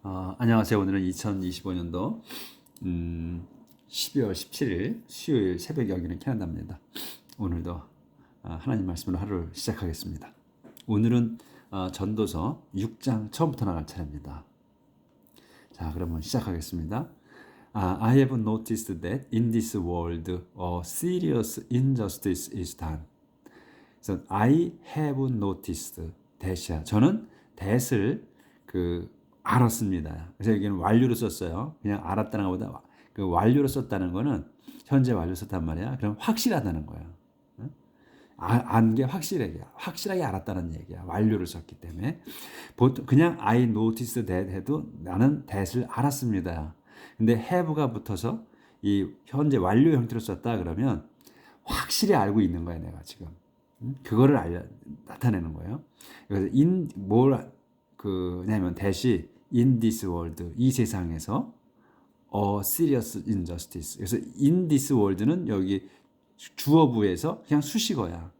안녕하세요. 오늘은 2025년도 12월 17일 수요일 새벽에 여기는 캐나다입니다. 오늘도 하나님 말씀으로 하루를 시작하겠습니다. 오늘은 전도서 6장 처음부터 나갈 차례입니다. 자, 그러면 시작하겠습니다. I have noticed that in this world a serious injustice is done. 그래서 I have noticed that이야. 저는 that을 알았습니다. 그래서 여기는 완료로 썼어요. 그냥 알았다는 것보다 그 완료로 썼다는 거는 현재 완료 썼단 말이야. 그럼 확실하다는 거야. 안 게 확실하게 알았다는 얘기야. 완료를 썼기 때문에. 보통 그냥 I noticed that 해도 나는 that을 알았습니다. 근데 have가 붙어서 이 현재 완료 형태로 썼다 그러면 확실히 알고 있는 거야, 내가 지금. 그거를 나타내는 거예요. 그래서 냐면 that이 in this world, 이 세상에서 a serious injustice. 그래서 in this world는 여기 주어부에서 그냥 수식어야.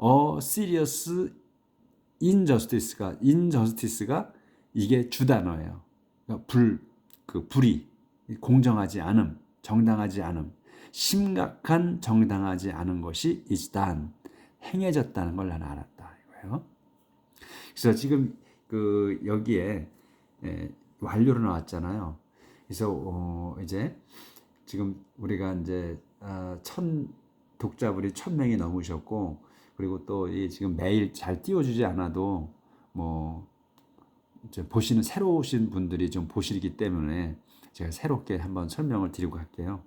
a serious injustice가 이게 주단어예요. 그러니까 불이 공정하지 않음, 정당하지 않음, 심각한 정당하지 않은 것이 is done, 행해졌다는 걸 나는 알았다 이거예요. 그래서 지금 여기에 완료로 나왔잖아요. 그래서 이제 지금 우리가 이제 독자분이 1,000명이 넘으셨고, 그리고 또 지금 매일 잘 띄워주지 않아도 뭐 이제 새로 오신 분들이 좀 보시기 때문에 제가 새롭게 한번 설명을 드리고 갈게요.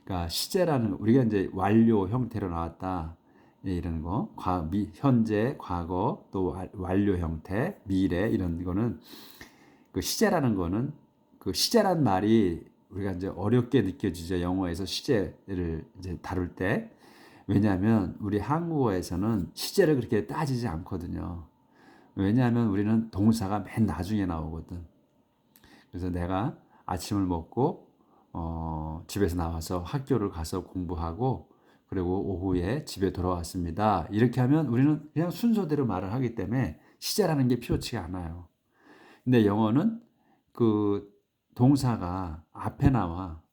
그러니까 시제라는 우리가 이제 완료 형태로 나왔다. 이런 거, 현재, 과거, 또 완료 형태, 미래 이런 거는 시제라는 거는 시제란 말이 우리가 이제 어렵게 느껴지죠. 영어에서 시제를 이제 다룰 때. 왜냐하면 우리 한국어에서는 시제를 그렇게 따지지 않거든요. 왜냐하면 우리는 동사가 맨 나중에 나오거든. 그래서 내가 아침을 먹고 집에서 나와서 학교를 가서 공부하고 그리고 오후에 집에 돌아왔습니다. 이렇게 하면 우리는 그냥 순서대로 말을 하기 때문에 시제라는 게 필요치가 않아요. 근데 영어는 동사가 앞에 나와.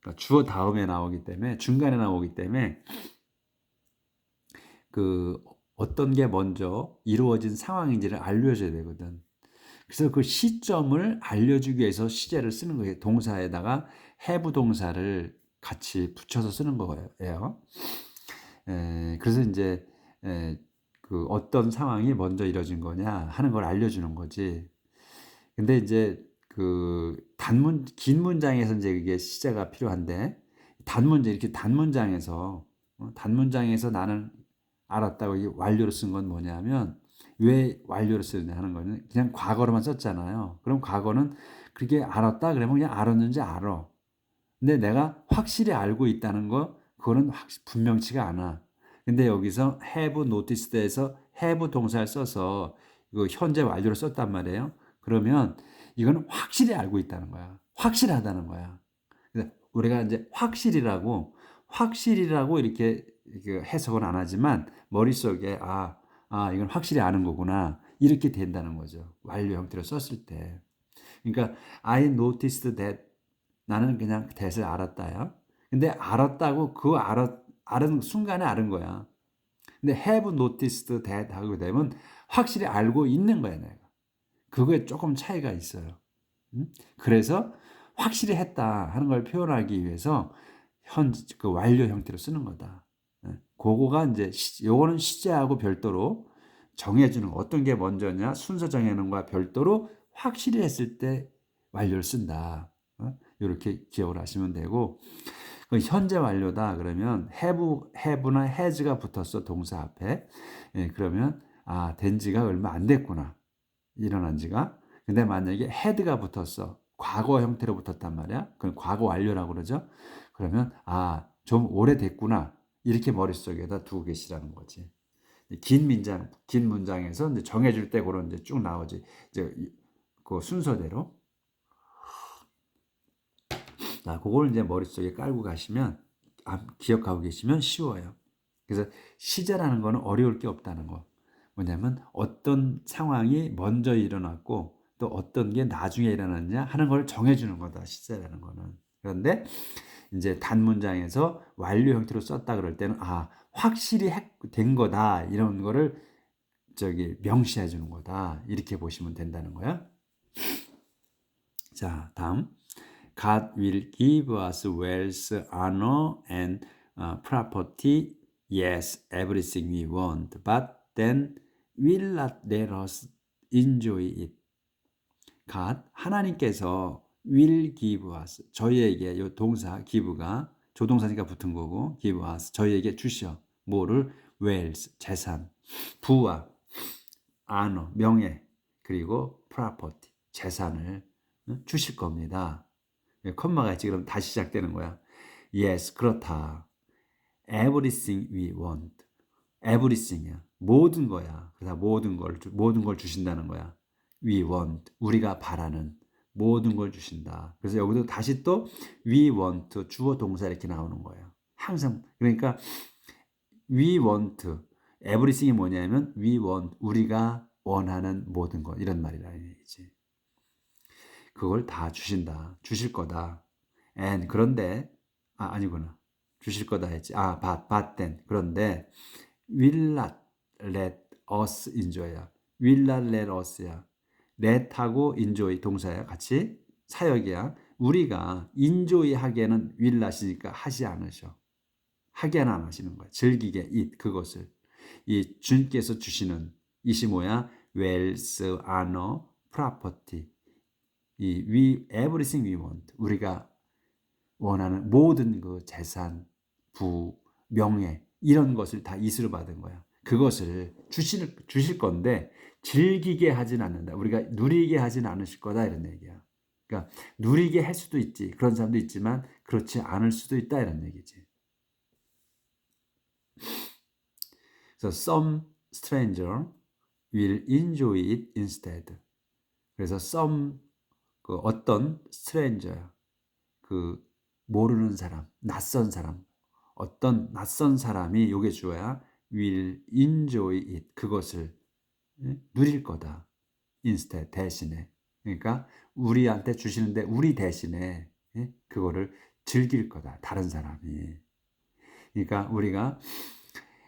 그러니까 주어 다음에 나오기 때문에, 중간에 나오기 때문에 어떤 게 먼저 이루어진 상황인지를 알려줘야 되거든. 그래서 그 시점을 알려주기 위해서 시제를 쓰는 거예요. 동사에다가 have 동사를 같이 붙여서 쓰는 거예요. 그래서 이제 어떤 상황이 먼저 이루어진 거냐 하는 걸 알려주는 거지. 근데 이제 긴 문장에서 이제 그게 시제가 필요한데, 이렇게 단문장에서 나는 알았다고 이 완료로 쓴 건 뭐냐면, 왜 완료로 쓰느냐 하는 거는 그냥 과거로만 썼잖아요. 그럼 과거는 그렇게 알았다 그러면 그냥 알았는지 알아. 근데 내가 확실히 알고 있다는 거, 그거는 분명치가 않아. 근데 여기서 have noticed에서 have 동사를 써서 이거 현재 완료를 썼단 말이에요. 그러면 이거는 확실히 알고 있다는 거야. 확실하다는 거야. 그래서 우리가 이제 확실이라고 이렇게 해석은 안 하지만 머릿속에 이건 확실히 아는 거구나. 이렇게 된다는 거죠. 완료 형태로 썼을 때. 그러니까 I noticed that, 나는 그냥 that을 알았다요. 근데 알았다고 알은 순간에 알은 거야. 근데 have noticed that 하게 되면 확실히 알고 있는 거야, 내가. 그거에 조금 차이가 있어요. 그래서 확실히 했다 하는 걸 표현하기 위해서 완료 형태로 쓰는 거다. 그거가 이제 요거는 시제하고 별도로 정해주는 어떤 게 먼저냐 순서 정해놓은 거와 별도로 확실히 했을 때 완료를 쓴다. 이렇게 기억을 하시면 되고, 현재 완료다 그러면 have나 has가 붙었어 동사 앞에. 그러면 된 지가 얼마 안 됐구나, 일어난 지가. 근데 만약에 had가 붙었어, 과거 형태로 붙었단 말이야. 그럼 과거 완료라고 그러죠. 그러면 좀 오래됐구나, 이렇게 머릿속에다 두고 계시라는 거지. 긴 문장에서 이제 정해줄 때 그런 이제 쭉 나오지. 이제 그 순서대로. 그걸 이제 머릿속에 깔고 가시면, 기억하고 계시면 쉬워요. 그래서 시제라는 거는 어려울 게 없다는 거. 뭐냐면 어떤 상황이 먼저 일어났고 또 어떤 게 나중에 일어나느냐 하는 걸 정해주는 거다. 시제라는 거는. 그런데 이제 단문장에서 완료 형태로 썼다 그럴 때는 확실히 된 거다. 이런 거를 명시해 주는 거다. 이렇게 보시면 된다는 거야. 자, 다음. God will give us wealth, honor, and property. Yes, everything we want. But then will not let us enjoy it. God, 하나님께서 will give us, 저희에게, 이 동사 give가 조동사니까 붙은 거고, give us, 저희에게 주셔. 뭐를? wealth, 재산, 부와 honor, 명예, 그리고 property, 재산을 주실 겁니다. 컴마가 있지. 그럼 다시 시작되는 거야. Yes, 그렇다. Everything we want. Everything이야. 모든 거야. 그래서 모든 걸 주신다는 거야. We want. 우리가 바라는 모든 걸 주신다. 그래서 여기도 다시 또 we want 주어 동사 이렇게 나오는 거예요. 항상 그러니까 we want everything이 뭐냐면 we want 우리가 원하는 모든 것 이런 말이라 얘기지. 그걸 다 주신다. 주실 거다. And 그런데 아니구나. 주실 거다 했지. but then 그런데 will not let us enjoy야. will not let us야. let하고 enjoy 동사야. 같이 사역이야. 우리가 enjoy 하기에는 will not이니까 하지 않으셔. 하게는 안 하시는 거야. 즐기게 it 그것을 이 주님께서 주시는 이시 뭐야? wealth, honor, property. everything we want. 우리가 원하는 모든 그 재산, 부, 명예 이런 것을 다 이수로 받은 거야. 그것을 주실 건데 즐기게 하진 않는다. 우리가 누리게 하진 않으실 거다 이런 얘기야. 그러니까 누리게 할 수도 있지. 그런 사람도 있지만 그렇지 않을 수도 있다 이런 얘기지. 그래서 some stranger will enjoy it instead. 그래서 some 그 어떤 stranger 그 모르는 사람, 낯선 사람, 어떤 낯선 사람이 요게 주어야 will enjoy it 그것을 누릴 거다. instead 대신에 그러니까 우리한테 주시는데 우리 대신에 그거를 즐길 거다. 다른 사람이 그러니까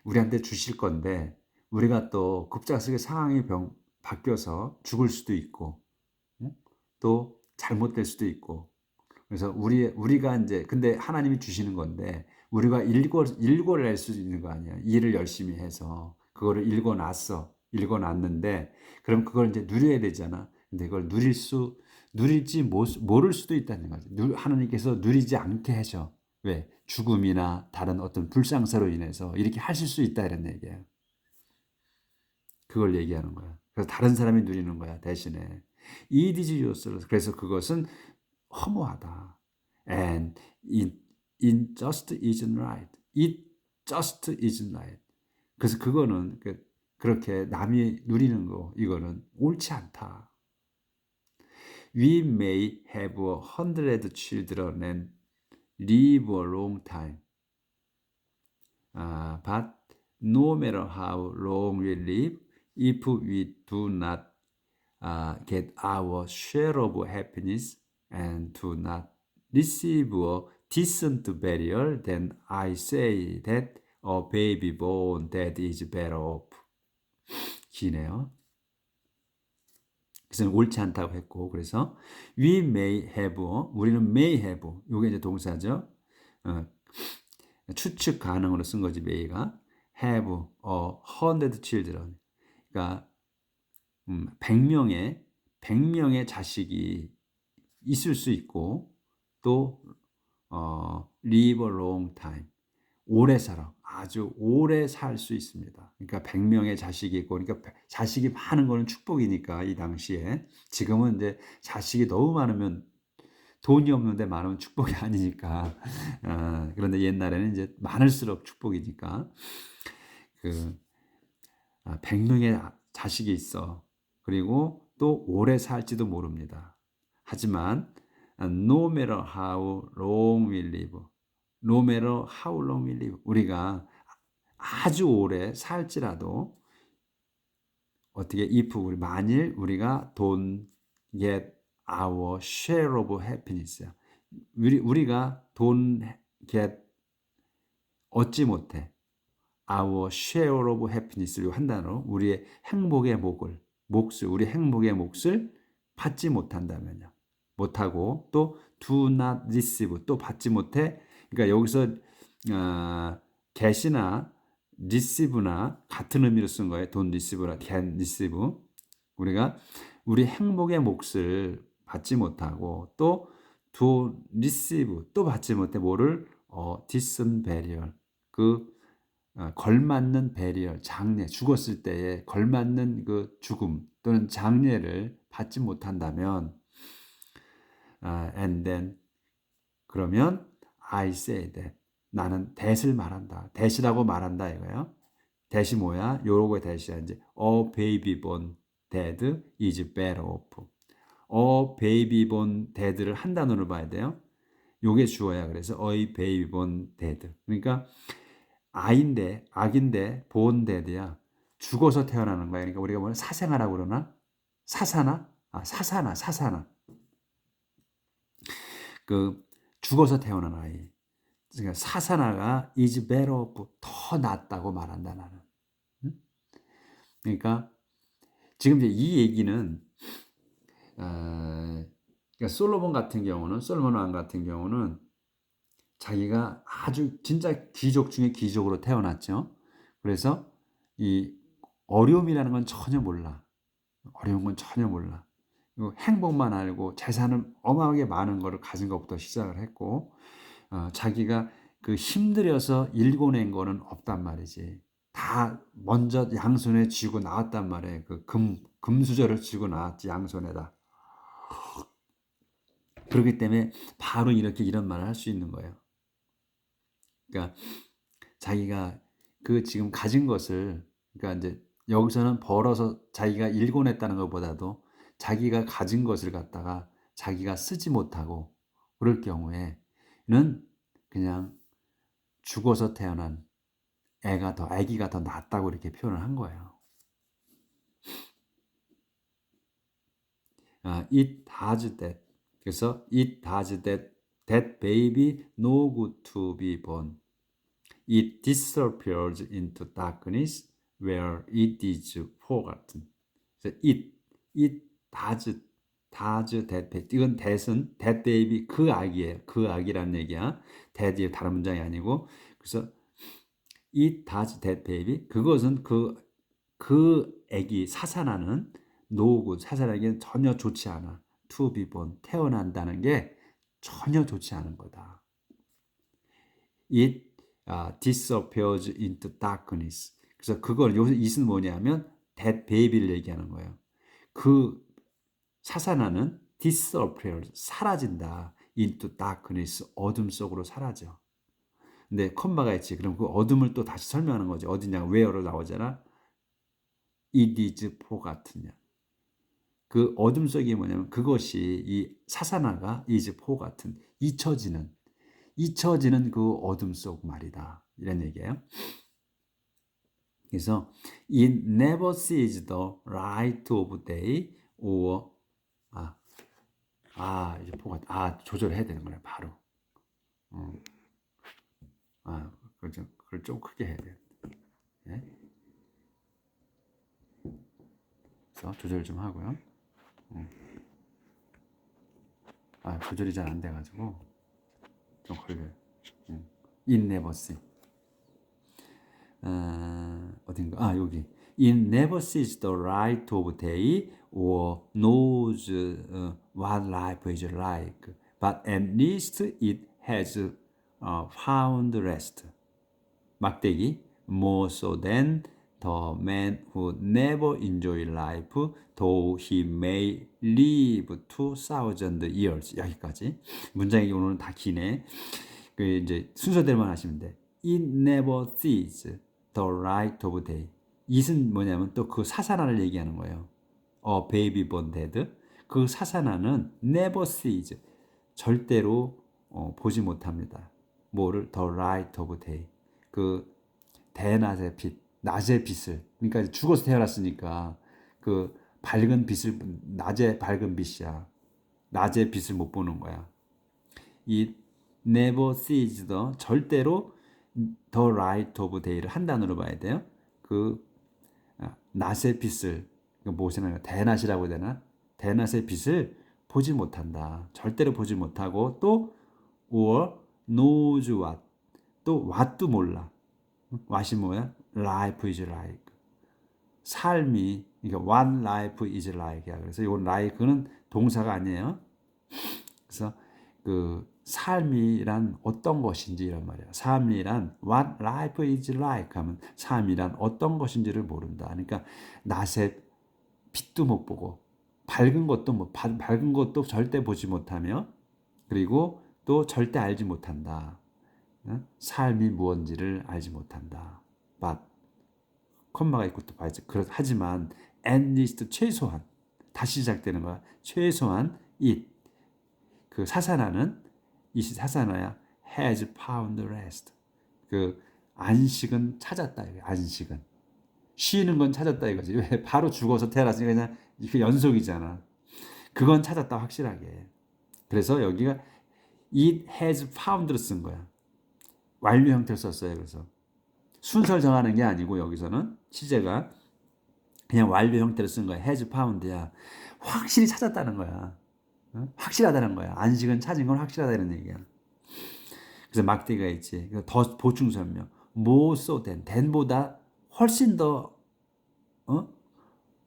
우리한테 주실 건데 우리가 또 급작스럽게 상황이 바뀌어서 죽을 수도 있고 또 잘못될 수도 있고 그래서 우리가 이제 근데 하나님이 주시는 건데 우리가 읽어낼 수 있는 거 아니야. 일을 열심히 해서 그거를 읽어놨는데 그럼 그걸 이제 누려야 되잖아. 근데 그걸 누릴지 모를 수도 있다는 거지. 하나님께서 누리지 않게 하셔. 왜? 죽음이나 다른 어떤 불상사로 인해서 이렇게 하실 수 있다 이런 얘기야. 그걸 얘기하는 거야. 그래서 다른 사람이 누리는 거야 대신에. It is yours. 그래서 그것은 허무하다. And it just isn't right. It just isn't right. 그래서 그거는 그렇게 남이 누리는 거 이거는 옳지 않다. We may have 100 children and live a long time. But no matter how long we live, if we do not get our share of happiness and do not receive a decent burial, then I say that a baby born dead is better off. 기네요. 그래서 옳지 않다고 했고, 그래서 we may have, 우리는 may have, 이게 이제 동사죠. 추측 가능으로 쓴 거지, may가. have a 100 children. 그러니까 100명의 자식이 있을 수 있고 또 live a long time. 오래 살아. 아주 오래 살 수 있습니다. 그러니까 100명의 자식이 있고 그러니까 자식이 많은 거는 축복이니까 이 당시에 지금은 이제 자식이 너무 많으면 돈이 없는데 많으면 축복이 아니니까 그런데 옛날에는 이제 많을수록 축복이니까 100명의 자식이 있어. 그리고 또 오래 살지도 모릅니다. 하지만 no matter how long we live, no matter how long we live, 우리가 아주 오래 살지라도 어떻게 if 만일 우리가 돈 get our share of happiness야. 우리가 돈 get 얻지 못해. our share of happiness를 한 단어로 우리의 행복의 몫을 우리 행복의 몫을 받지 못한다면요. 못하고 또 do not receive 또 받지 못해. 그러니까 여기서 get이나 receive나 같은 의미로 쓴 거예요. don't receive나 get receive. 우리가 우리 행복의 몫을 받지 못하고 또 do receive 또 받지 못해 뭐를 decent burial 걸맞는 베리얼, 장례, 죽었을 때에 걸맞는 그 죽음 또는 장례를 받지 못한다면, and then 그러면 I say that 나는 that을 말한다. that이라고 말한다 이거예요. that이 뭐야? 요거의 that이야 이제 a baby born dead is better off. a baby born dead를 한 단어로 봐야 돼요. 요게 주어야 그래서 a baby born dead. 그러니까 악인데 본데드야. 죽어서 태어나는 거야. 그러니까 우리가 뭐 사생아라고 그러나? 사사나? 사사나. 그 죽어서 태어난 아이. 그러니까 사사나가 is better off 더 낫다고 말한다 나는. 그러니까 지금 이제 이 얘기는 그러니까 솔로몬 왕 같은 경우는 자기가 아주 진짜 귀족 중에 귀족으로 태어났죠. 그래서 이 어려움이라는 건 전혀 몰라. 어려운 건 전혀 몰라. 행복만 알고 재산은 어마어마하게 많은 거를 가진 것부터 시작을 했고 자기가 그 힘들여서 일궈낸 거는 없단 말이지. 다 먼저 양손에 쥐고 나왔단 말이에요. 그 금수저를 쥐고 나왔지 양손에다. 그렇기 때문에 바로 이렇게 이런 말을 할 수 있는 거예요. 그러니까 자기가 그 지금 가진 것을 그러니까 이제 여기서는 벌어서 자기가 일궈냈다는 것보다도 자기가 가진 것을 갖다가 자기가 쓰지 못하고 그럴 경우에는 그냥 죽어서 태어난 아기가 더 낫다고 이렇게 표현을 한 거예요. It has that. 그래서 it has that baby no good to be born. It disappears into darkness where it is forgotten. 그래서 it does that baby. 이건 that은 that baby 그 아기예요. 그 아기라는 얘기야. that이 다른 문장이 아니고 그래서 it does that baby. 그것은 그 아기 사산하는 노구 사산하기엔 전혀 좋지 않아. to be born 태어난다는 게 전혀 좋지 않은 거다. It disappears into darkness. 그래서 그걸 여기서 it은 뭐냐면 that baby를 얘기하는 거예요. 그 사산하는 disappears 사라진다. into darkness 어둠 속으로 사라져. 근데 콤마가 있지. 그럼 그 어둠을 또 다시 설명하는 거지. 어디냐? where로 나오잖아. It is forgotten. 그 어둠 속이 뭐냐면 그것이 이 사사나가 is forgotten 잊혀지는 그 어둠 속 말이다. 이런 얘기예요. 그래서 it never sees the light of day or 이제 조절해야 되는 거네 바로. 그걸 좀 크게 해야 돼. 네? 그래서 조절 좀 하고요. 조절이 잘 안 돼가지고 좀 걸려요. It never see. 어딘가? 여기. It never sees the light of day or knows what life is like, but at least it has found rest. 막대기. More so than the man who never enjoy life, though he may live 2,000 years. 여기까지. 문장이 오늘은 다 기네. 그 이제 순서대로만 하시면 돼. It never sees the light of day. it은 뭐냐면 또 그 사사나를 얘기하는 거예요. baby born dead. 그 사사나는 never sees. 절대로 보지 못합니다. 뭐를? the light of day. 그 대낮의 빛, 낮의 빛을. 그러니까 죽어서 태어났으니까 그 밝은 빛을 낮에 밝은 빛이야. 낮에 빛을 못 보는 거야. 이 never sees the 절대로 the light of day를 한 단어로 봐야 돼요. 그 낮의 빛을 무엇이나 대낮이라고 해야 되나? 대낮의 빛을 보지 못한다. 절대로 보지 못하고 또 or knows what 또 what도 몰라. what이 뭐야? life is like 삶이 그러니까 one life is like야. 그래서 이 like는 동사가 아니에요. 그래서 그 삶이란 어떤 것인지 이란 말이야. 삶이란 what life is like 하면 삶이란 어떤 것인지를 모른다. 그러니까 낮에 빛도 못 보고 밝은 것도 절대 보지 못하며 그리고 또 절대 알지 못한다. 삶이 무엇인지를 알지 못한다. but 콤마가 있고 또 봐야지. 하지만 at least 최소한 다시 시작되는 거야. 최소한 it 그 사사나는 이 사사나야 has found rest 그 안식은 찾았다. 안식은 쉬는 건 찾았다 이거지. 왜 바로 죽어서 태어났으니까 그냥 그 연속이잖아. 그건 찾았다 확실하게. 그래서 여기가 it has found를 쓴 거야. 완료 형태를 썼어요. 그래서 순서를 정하는 게 아니고 여기서는 시제가 그냥 완료 형태를 쓴 거야. has found야. 확실히 찾았다는 거야. 확실하다는 거야. 안식은 찾은 건 확실하다 이런 얘기야. 그래서 막대기가 있지. 더 보충 설명. more so than보다 훨씬 더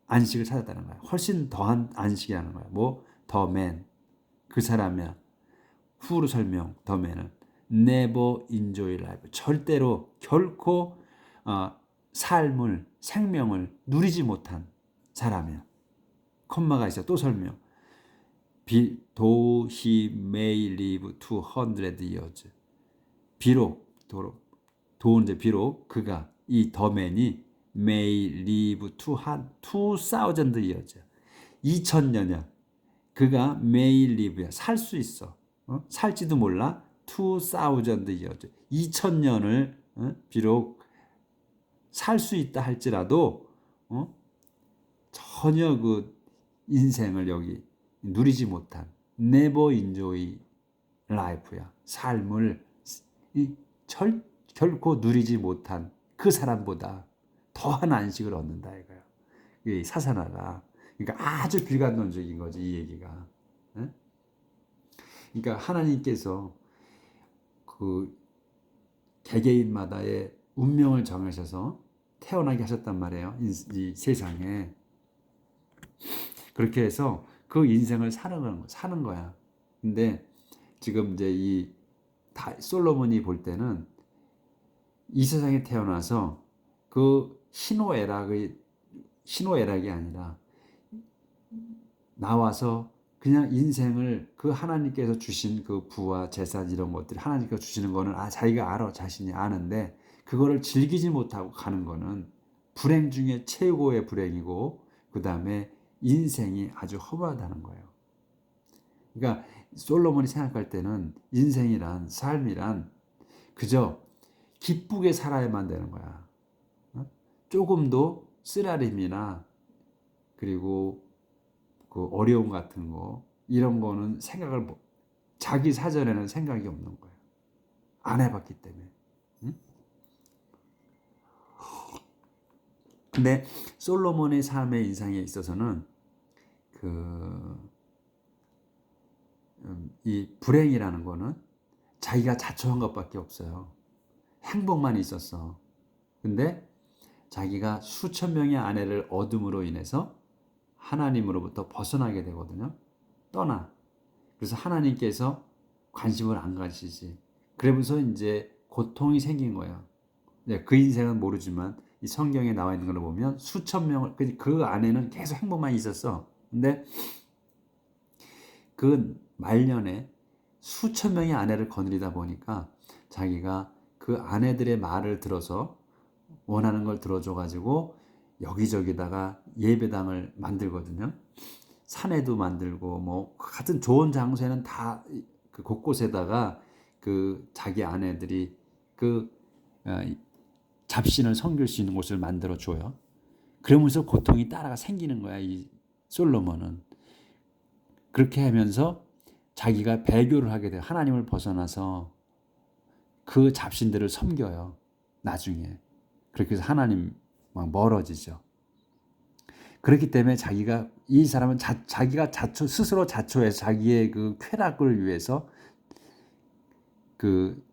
안식을 찾았다는 거야. 훨씬 더한 안식이라는 거야. 뭐 the man 그 사람이야. 후로 설명 the man은 never enjoy life 절대로 결코 삶을 생명을 누리지 못한 사람이야. 콤마가 있어. 또 설명. though he may live 200 years. 비록 그가 이 더맨이 may live 2000 years. 2000년이야. 그가 may live야. 살 수 있어. 살지도 몰라. 2000 years. 2000년을 비록 살 수 있다 할지라도 전혀 그 인생을 여기 누리지 못한 never enjoy life야. 삶을 결코 누리지 못한 그 사람보다 더한 안식을 얻는다 이거야. 이 사사나가. 그러니까 아주 비관론적인 거지 이 얘기가. 그러니까 하나님께서 그 개개인마다의 운명을 정하셔서 태어나게 하셨단 말이에요. 이 세상에. 그렇게 해서 그 인생을 사는 거야. 근데 지금 이제 이 솔로몬이 볼 때는 이 세상에 태어나서 그 희노애락이 아니라 나와서 그냥 인생을 그 하나님께서 주신 그 부와 재산 이런 것들 하나님께서 주시는 거는 자기가 알아. 자신이 아는데 그거를 즐기지 못하고 가는 거는 불행 중에 최고의 불행이고 그 다음에 인생이 아주 허무하다는 거예요. 그러니까 솔로몬이 생각할 때는 인생이란 삶이란 그저 기쁘게 살아야만 되는 거야. 조금도 쓰라림이나 그리고 그 어려움 같은 거 이런 거는 자기 사전에는 생각이 없는 거예요. 안 해봤기 때문에. 근데 솔로몬의 삶의 인상에 있어서는 이 불행이라는 거는 자기가 자초한 것밖에 없어요. 행복만 있었어. 근데 자기가 수천 명의 아내를 얻음으로 인해서 하나님으로부터 벗어나게 되거든요. 떠나. 그래서 하나님께서 관심을 안 가지지. 그러면서 이제 고통이 생긴 거야. 그 인생은 모르지만 이 성경에 나와 있는 걸 보면 수천 명을 그 안에는 계속 행복만 있었어. 근데 그 말년에 수천 명의 아내를 거느리다 보니까 자기가 그 아내들의 말을 들어서 원하는 걸 들어줘가지고 여기저기다가 예배당을 만들거든요. 산에도 만들고 뭐 같은 좋은 장소에는 다 그 곳곳에다가 그 자기 아내들이 그 잡신을 섬길 수 있는 곳을 만들어 줘요. 그러면서 고통이 따라가 생기는 거야. 이 솔로몬은 그렇게 하면서 자기가 배교를 하게 돼요. 하나님을 벗어나서 그 잡신들을 섬겨요. 나중에. 그렇게 해서 하나님 막 멀어지죠. 그렇기 때문에 이 사람은 자기가 스스로 자초해서 자기의 그 쾌락을 위해서 그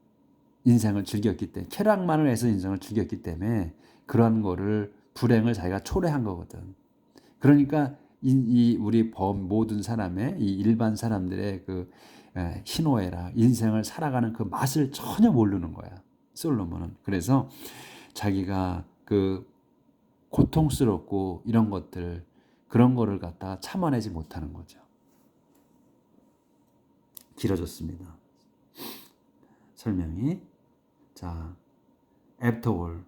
인생을 즐겼기 때문에, 쾌락만을 해서 인생을 즐겼기 때문에 그런 거를, 불행을 자기가 초래한 거거든. 그러니까 우리 모든 사람의, 이 일반 사람들의 그 희노애락, 인생을 살아가는 그 맛을 전혀 모르는 거야, 솔로몬은. 그래서 자기가 그 고통스럽고 이런 것들, 그런 거를 갖다가 참아내지 못하는 거죠. 길어졌습니다, 설명이. 자, 여기네.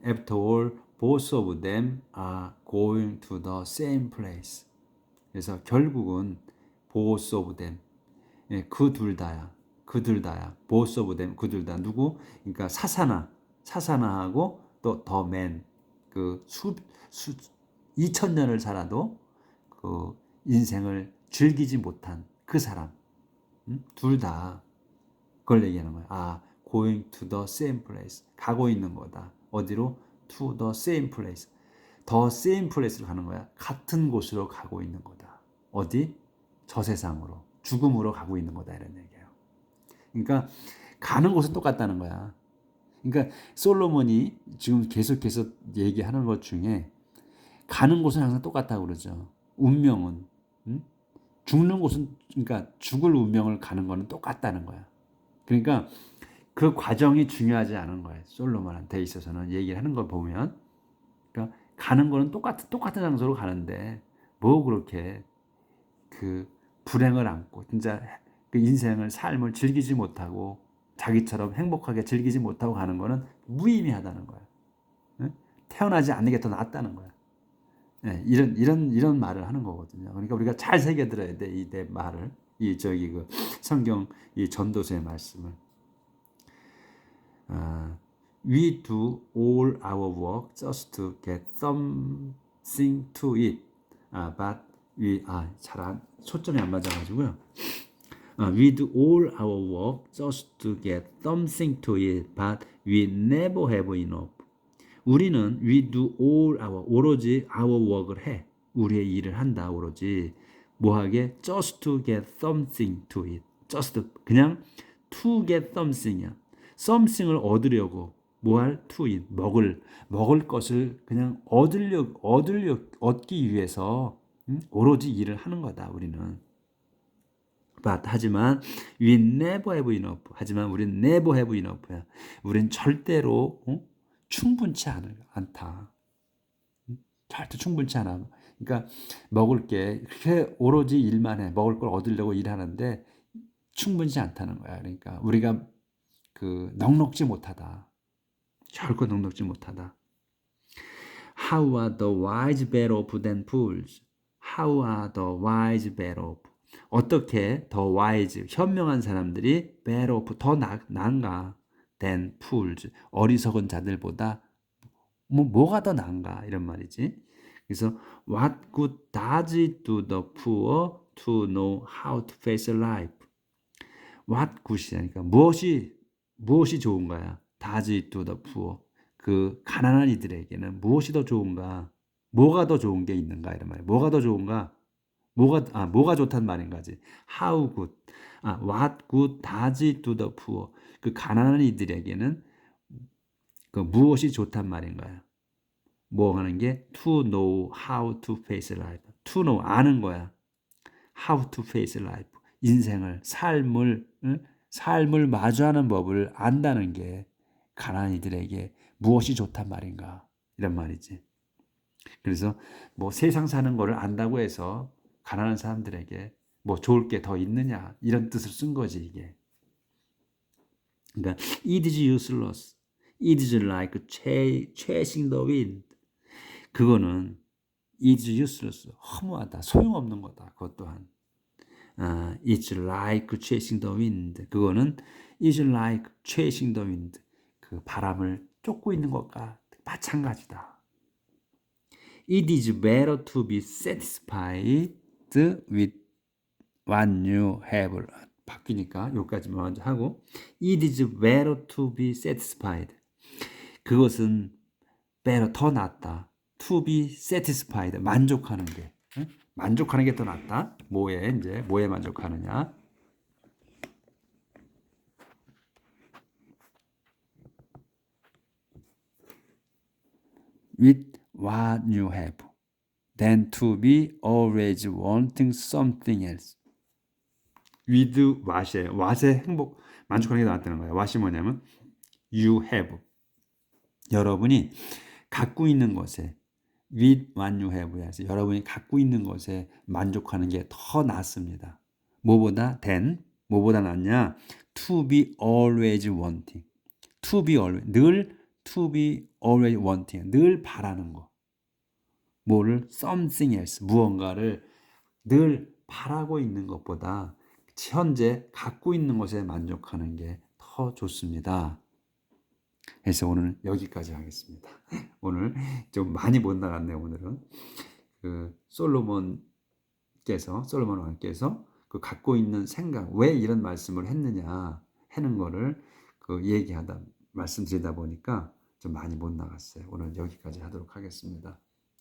After all, both of them are going to the same place. 그래서 결국은 both of them, 그 둘 다야. both of them, 그 둘 다. 누구? 그러니까 사사나하고 또 the man, 그 2000년을 살아도 그 인생을 즐기지 못한 그 사람, 둘 다 그걸 얘기하는 거야. going to the same place, 가고 있는 거다. 어디로? to the same place. the same place로 가는 거야. 같은 곳으로 가고 있는 거다. 어디? 저 세상으로, 죽음으로 가고 있는 거다, 이런 얘기예요. 그러니까 가는 곳은 똑같다는 거야. 그러니까 솔로몬이 지금 계속해서 얘기하는 것 중에 가는 곳은 항상 똑같다고 그러죠. 운명은, 죽는 곳은, 그러니까 죽을 운명을 가는 거는 똑같다는 거야. 그러니까 그 과정이 중요하지 않은 거예요. 솔로몬한테 있어서는 얘기를 하는 걸 보면, 그러니까 가는 거는 똑같은 장소로 가는데 뭐 그렇게 그 불행을 안고 진짜 그 인생을, 삶을 즐기지 못하고 자기처럼 행복하게 즐기지 못하고 가는 거는 무의미하다는 거야. 태어나지 않는 게 더 낫다는 거야. 이런 말을 하는 거거든요. 그러니까 우리가 잘 새겨 들어야 돼, 이 내 말을, 그 성경 이 전도서의 말씀을. We do all our work just to get something to eat. But 초점이 안 맞아가지고요. We do all our work just to get something to eat, but we never have enough. 우리는 we do all our, 오로지 our work을 해. 우리의 일을 한다, 오로지. 뭐하게? just to get something to eat. just, 그냥 to get something이야. something을 얻으려고, 뭐할? to eat, 먹을 것을 그냥 얻기 위해서 오로지 일을 하는 거다, 우리는. But, 하지만 we never have enough. 하지만 우리는 never have enough야. 우리는 절대로 충분치 않다. 절대 충분치 않아. 그러니까 먹을 게 그렇게 오로지 일만 해. 먹을 걸 얻으려고 일하는데 충분치 않다는 거야. 그러니까 우리가 그 넉넉지 못하다. 결코 넉넉지 못하다. How are the wise better off than fools? How are the wise better off? 어떻게 더 wise, 현명한 사람들이 better off, 더 나은가? than fools, 어리석은 자들보다 뭐가 더 나은가? 이런 말이지. 그래서 what good does it do the poor to know how to face life? What good이니까 무엇이 좋은 거야? does it do the poor? 그 가난한 이들에게는 무엇이 더 좋은가? 뭐가 더 좋은 게 있는가? 이런 말이야. 뭐가 더 좋은가? 뭐가 좋단 말인가지. How good. what good does it do the poor? 그 가난한 이들에게는 그 무엇이 좋단 말인가요? 뭐 하는 게? To know how to face life. To know, 아는 거야. How to face life. 인생을, 삶을 마주하는 법을 안다는 게 가난한 이들에게 무엇이 좋단 말인가? 이런 말이지. 그래서 뭐 세상 사는 거를 안다고 해서 가난한 사람들에게 뭐 좋을 게 더 있느냐, 이런 뜻을 쓴 거지, 이게. 그러니까 it is useless. It is like chasing the wind. 그거는 it is useless. 허무하다. 소용없는 거다. 그것 또한. It's like chasing the wind. 그거는 it's like chasing the wind. 그 바람을 쫓고 있는 것과 마찬가지다. It is better to be satisfied with what you have. 바뀌니까 여기까지만 먼저 하고 It is better to be satisfied. 그것은 better 더 낫다. To be satisfied 만족하는 게 만족하는 게 더 낫다. 뭐에 만족하느냐? With what you have, than to be always wanting something else. With what이에요. what에 만족하는 게 낫다는 거예요. what이 뭐냐면 you have. 여러분이 갖고 있는 것에 with what you have에서 여러분이 갖고 있는 것에 만족하는 게 더 낫습니다. 뭐보다 뭐보다 낫냐? To be always wanting. To be always to be always wanting. 늘 바라는 거. 뭐를 something else 무언가를 늘 바라고 있는 것보다 현재 갖고 있는 것에 만족하는 게 더 좋습니다. 그래서 오늘 여기까지 하겠습니다. 오늘 좀 많이 못 나갔네요. 오늘은 솔로몬 왕께서 그 갖고 있는 생각 왜 이런 말씀을 했느냐 하는 거를 얘기하다 말씀드리다 보니까 좀 많이 못 나갔어요. 오늘 여기까지 하도록 하겠습니다.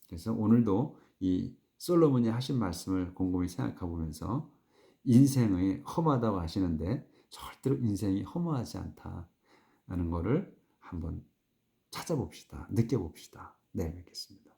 그래서 오늘도 이 솔로몬이 하신 말씀을 곰곰이 생각해 보면서 인생이 험하다고 하시는데 절대로 인생이 허무하지 않다는 거를 한번 찾아봅시다. 느껴봅시다. 내일 뵙겠습니다.